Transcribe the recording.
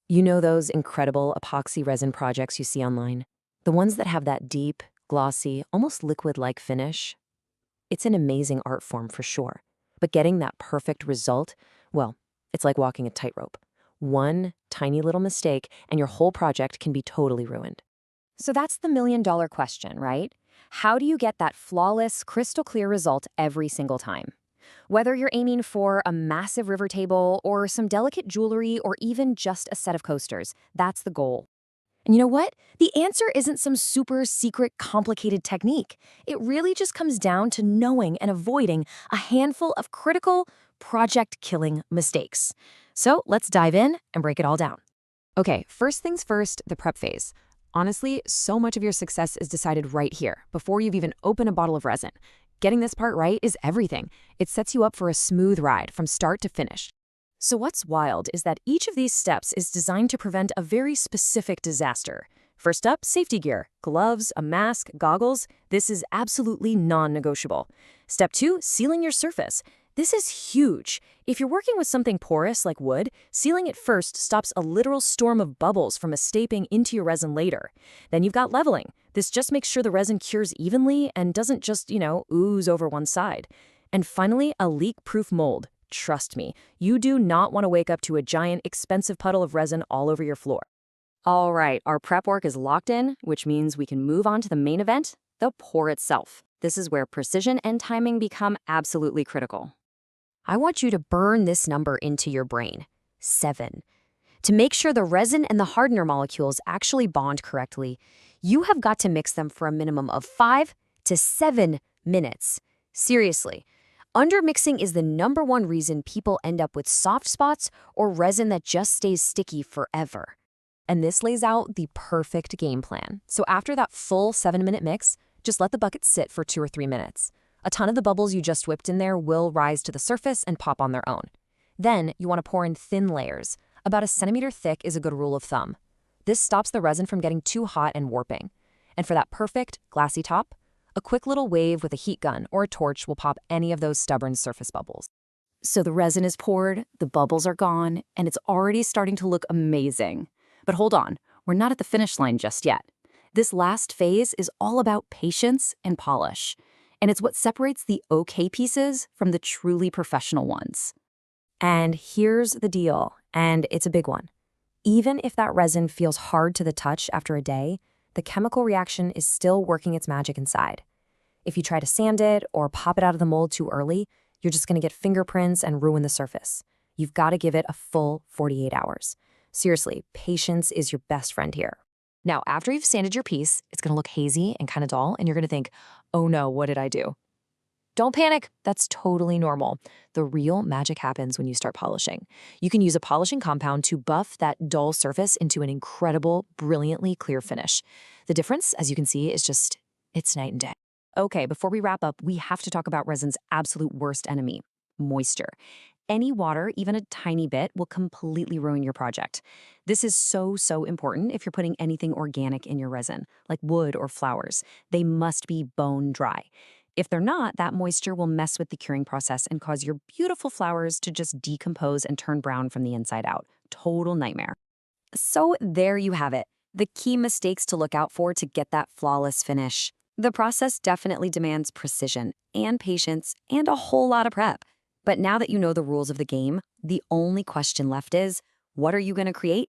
You know those incredible epoxy resin projects you see online? The ones that have that deep, glossy, almost liquid-like finish? It's an amazing art form for sure. But getting that perfect result, well, it's like walking a tightrope. One tiny little mistake and your whole project can be totally ruined. So that's the million-dollar question, right? How do you get that flawless, crystal clear result every single time? Whether you're aiming for a massive river table or some delicate jewelry or even just a set of coasters, that's the goal. And you know what? The answer isn't some super secret, complicated technique. It really just comes down to knowing and avoiding a handful of critical, project-killing mistakes. So let's dive in and break it all down. Okay, first things first, the prep phase. Honestly, so much of your success is decided right here, before you've even opened a bottle of resin. Getting this part right is everything. It sets you up for a smooth ride from start to finish. So what's wild is that each of these steps is designed to prevent a very specific disaster. First up, safety gear, gloves, a mask, goggles. This is absolutely non-negotiable. Step 2, sealing your surface. This is huge. If you're working with something porous like wood, sealing it first stops a literal storm of bubbles from escaping into your resin later. Then you've got leveling. This just makes sure the resin cures evenly and doesn't just, ooze over one side. And finally, a leak-proof mold. Trust me, you do not want to wake up to a giant, expensive puddle of resin all over your floor. All right, our prep work is locked in, which means we can move on to the main event, the pour itself. This is where precision and timing become absolutely critical. I want you to burn this number into your brain, 7. To make sure the resin and the hardener molecules actually bond correctly, you have got to mix them for a minimum of 5 to 7 minutes. Seriously. Undermixing is the #1 reason people end up with soft spots or resin that just stays sticky forever. And this lays out the perfect game plan. So after that full 7-minute mix, just let the bucket sit for 2 or 3 minutes. A ton of the bubbles you just whipped in there will rise to the surface and pop on their own. Then you want to pour in thin layers. About a centimeter thick is a good rule of thumb. This stops the resin from getting too hot and warping. And for that perfect, glassy top, a quick little wave with a heat gun or a torch will pop any of those stubborn surface bubbles. So the resin is poured, the bubbles are gone, and it's already starting to look amazing. But hold on, we're not at the finish line just yet. This last phase is all about patience and polish. And it's what separates the okay pieces from the truly professional ones. And here's the deal, and it's a big one. Even if that resin feels hard to the touch after a day, the chemical reaction is still working its magic inside. If you try to sand it or pop it out of the mold too early, you're just going to get fingerprints and ruin the surface. You've got to give it a full 48 hours. Seriously, patience is your best friend here. Now, after you've sanded your piece, it's going to look hazy and kind of dull, and you're going to think, oh no, what did I do? Don't panic. That's totally normal. The real magic happens when you start polishing. You can use a polishing compound to buff that dull surface into an incredible, brilliantly clear finish. The difference, as you can see, is just, it's night and day. Okay, before we wrap up, we have to talk about resin's absolute worst enemy, moisture. Any water, even a tiny bit, will completely ruin your project. This is so important if you're putting anything organic in your resin, like wood or flowers. They must be bone dry. If they're not, that moisture will mess with the curing process and cause your beautiful flowers to just decompose and turn brown from the inside out. Total nightmare. So there you have it, the key mistakes to look out for to get that flawless finish. The process definitely demands precision and patience and a whole lot of prep. But now that you know the rules of the game, the only question left is, what are you going to create?